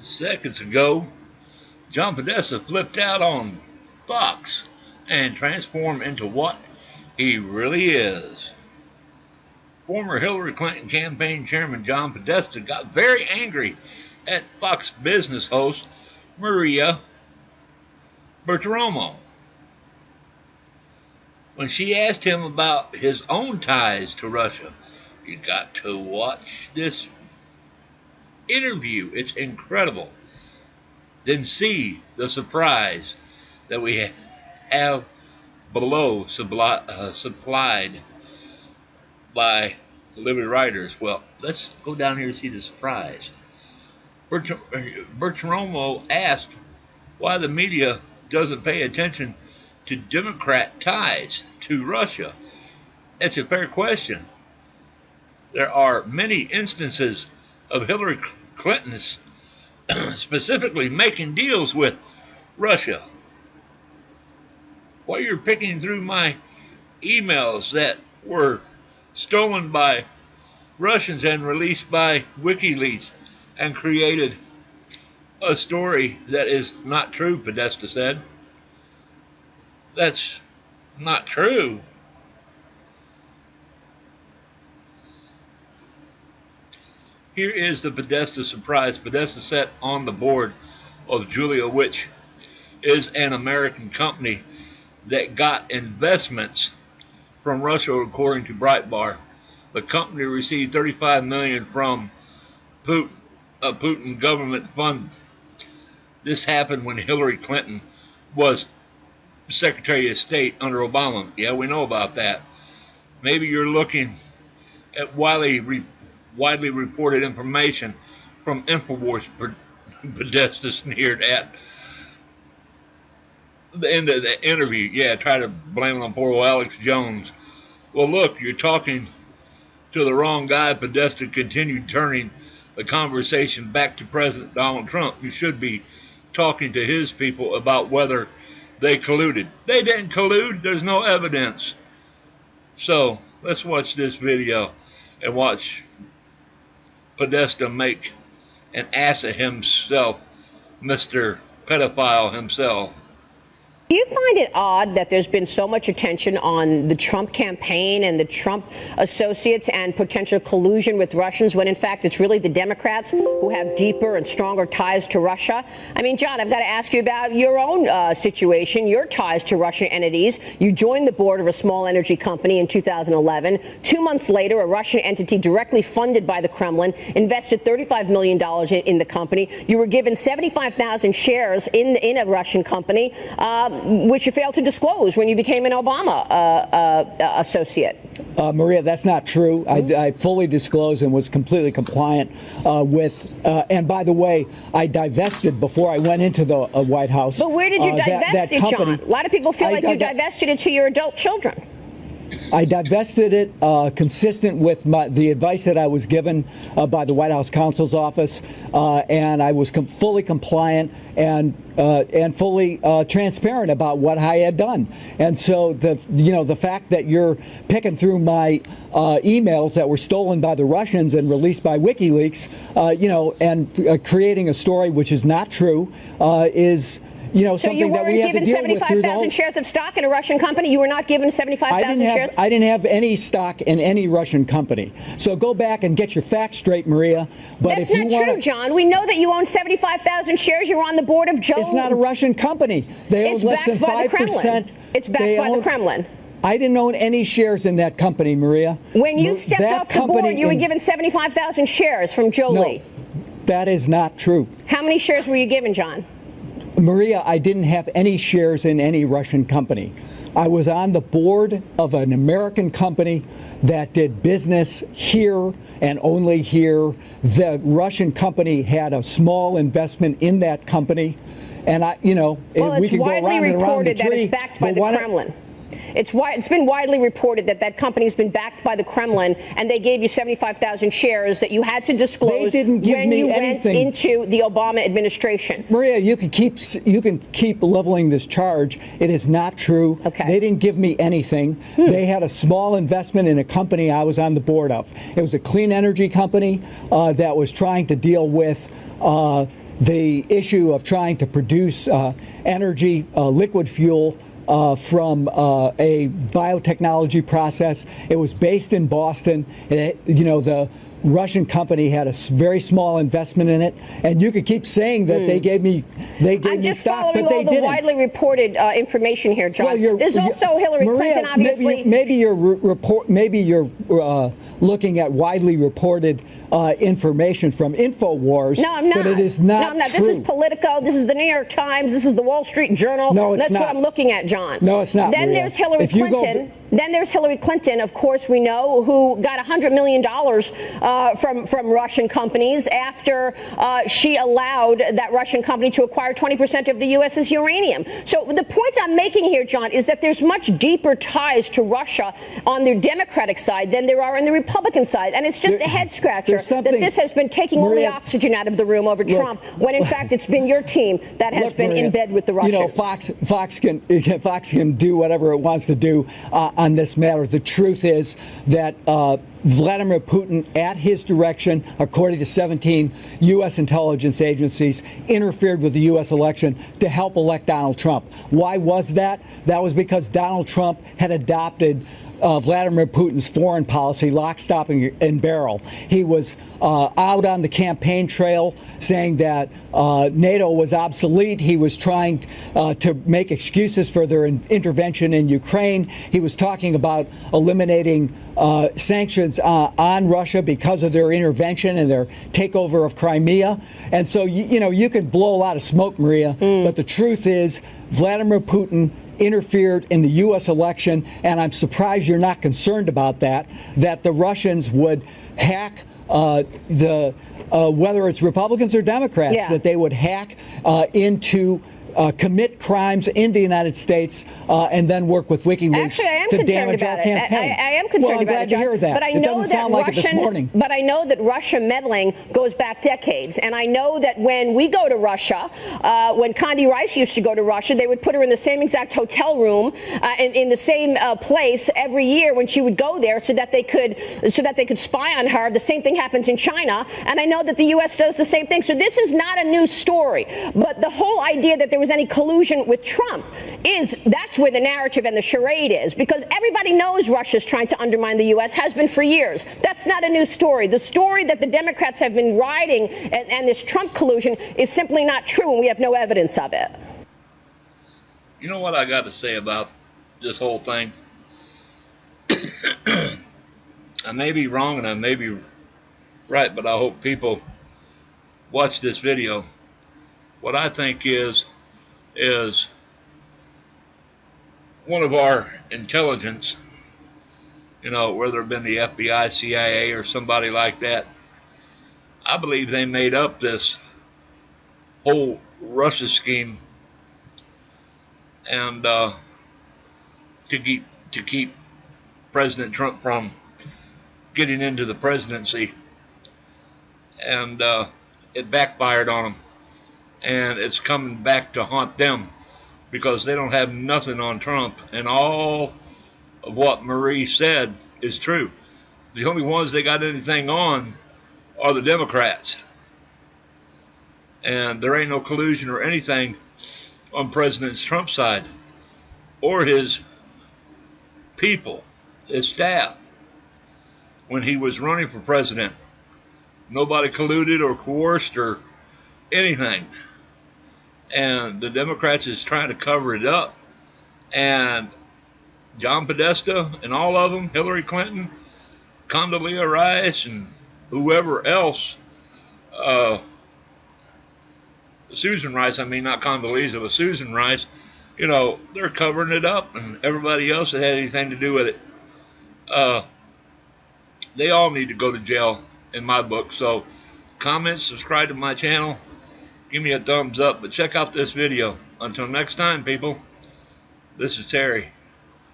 Seconds ago, John Podesta flipped out on Fox and transformed into what he really is. Former Hillary Clinton campaign chairman John Podesta got very angry at Fox Business host Maria Bertiromo when she asked him about his own ties to Russia. You got to watch this interview. It's incredible. Then see the surprise that we have below supplied by Liberty Writers. Well, let's go down here and see the surprise. Bertiromo asked why the media doesn't pay attention to Democrat ties to Russia. It's a fair question. There are many instances of Hillary Clinton's specifically making deals with Russia. While you're picking through my emails that were stolen by Russians and released by WikiLeaks and created a story that is not true, Podesta said. That's not true. Here is the Podesta surprise. Podesta sat on the board of Julia, which is an American company that got investments from Russia, according to Breitbart. The company received $35 million from Putin government fund. This happened when Hillary Clinton was Secretary of State under Obama. Yeah, we know about that. Maybe you're looking at widely reported information from InfoWars. Podesta sneered at the end of the interview. Yeah, try to blame it on poor old Alex Jones. Well, look, you're talking to the wrong guy. Podesta continued, turning the conversation back to President Donald Trump. You should be talking to his people about whether they colluded. They didn't collude. There's no evidence. So let's watch this video and watch Podesta make an ass of himself, Mr. Pedophile himself. Do you find it odd that there's been so much attention on the Trump campaign and the Trump associates and potential collusion with Russians when, in fact, it's really the Democrats who have deeper and stronger ties to Russia? I mean, John, I've got to ask you about your own situation, your ties to Russian entities. You joined the board of a small energy company in 2011. 2 months later, a Russian entity directly funded by the Kremlin invested $35 million in the company. You were given 75,000 shares in a Russian company, which you failed to disclose when you became an Obama associate. Maria, that's not true. I fully disclosed and was completely compliant with. And by the way, I divested before I went into the White House. But where did you divest it, John? A lot of people feel like you divested it to your adult children. I divested it consistent with the advice that I was given by the White House counsel's office, and I was fully compliant and fully transparent about what I had done. And so the fact that you're picking through my emails that were stolen by the Russians and released by WikiLeaks, and creating a story which is not true is. So something that we have to deal with. You weren't given 75,000 shares of stock in a Russian company? You were not given 75,000 shares? I didn't have any stock in any Russian company. So go back and get your facts straight, Maria. But That's not true, John. We know that you own 75,000 shares. You're on the board of Joe. It's not a Russian company. They own less than 5%. It's backed by the Kremlin. I didn't own any shares in that company, Maria. When you stepped off the board, you were given 75,000 shares from Joe Lee. That is not true. How many shares were you given, John? Maria, I didn't have any shares in any Russian company. I was on the board of an American company that did business here and only here. The Russian company had a small investment in that company. And we could go around and around the tree. It's widely reported that it's backed by the Kremlin. It's been widely reported that company's been backed by the Kremlin, and they gave you 75,000 shares that you had to disclose when you went into the Obama administration. Maria, you can keep leveling this charge. It is not true. Okay. They didn't give me anything. They had a small investment in a company I was on the board of. It was a clean energy company that was trying to deal with the issue of trying to produce energy, liquid fuel, from a biotechnology process. It was based in Boston. The Russian company had a very small investment in it, and you could keep saying that they gave me stock, but they didn't. I'm just following all the widely reported information here, John. Well, there's also Hillary Clinton, obviously. Maybe you're looking at widely reported information from InfoWars. No, I'm not. But it is not No, I'm not. true. This is Politico. This is the New York Times. This is the Wall Street Journal. No, it's That's not. what I'm looking at, John. No, it's not. Then Maria. there's Hillary Clinton. Then there's Hillary Clinton, of course, we know, who got $100 million from Russian companies after she allowed that Russian company to acquire 20% of the U.S.'s uranium. So the point I'm making here, John, is that there's much deeper ties to Russia on the Democratic side than there are on the Republican side. And it's just a head scratcher that this has been taking all the oxygen out of the room over Trump, when in fact it's been your team that has been in bed with the Russians. You know, Fox can do whatever it wants to do on this matter. The truth is that Vladimir Putin, at his direction, according to 17 U.S. intelligence agencies, interfered with the U.S. election to help elect Donald Trump. Why was that? That was because Donald Trump had adopted Vladimir Putin's foreign policy, lock, stock, and barrel. He was out on the campaign trail saying that NATO was obsolete. He was trying to make excuses for their intervention in Ukraine. He was talking about eliminating sanctions on Russia because of their intervention and their takeover of Crimea. And so, you could blow a lot of smoke, Maria, but the truth is Vladimir Putin interfered in the U.S. election, and I'm surprised you're not concerned about that the Russians would hack whether it's Republicans or Democrats, that they would hack into commit crimes in the United States and then work with WikiLeaks to damage our campaign. I am concerned well, I'm about glad it, John, to hear that. But I it know doesn't sound like it this morning. But I know that Russia meddling goes back decades. And I know that when we go to Russia, when Condi Rice used to go to Russia, they would put her in the same exact hotel room in the same place every year when she would go there so that they could spy on her. The same thing happens in China. And I know that the U.S. does the same thing. So this is not a new story. But the whole idea that there was any collusion with Trump that's where the narrative and the charade is, because everybody knows Russia's trying to undermine the U.S., has been for years. That's not a new story. The story that the Democrats have been riding and this Trump collusion is simply not true, and we have no evidence of it. You know what I got to say about this whole thing? I may be wrong and I may be right, but I hope people watch this video. What I think is one of our intelligence, whether it been the FBI, CIA, or somebody like that, I believe they made up this whole Russia scheme and to keep President Trump from getting into the presidency, and it backfired on them. And it's coming back to haunt them because they don't have nothing on Trump. And all of what Marie said is true. The only ones they got anything on are the Democrats. And there ain't no collusion or anything on President Trump's side or his people, his staff. When he was running for president, nobody colluded or coerced or anything. And the Democrats is trying to cover it up. And John Podesta and all of them, Hillary Clinton, Condoleezza Rice, and whoever else, Susan Rice, not Condoleezza, but Susan Rice, they're covering it up, and everybody else that had anything to do with it, they all need to go to jail in my book. So comment, subscribe to my channel, give me a thumbs up, but check out this video. Until next time, people, this is Terry.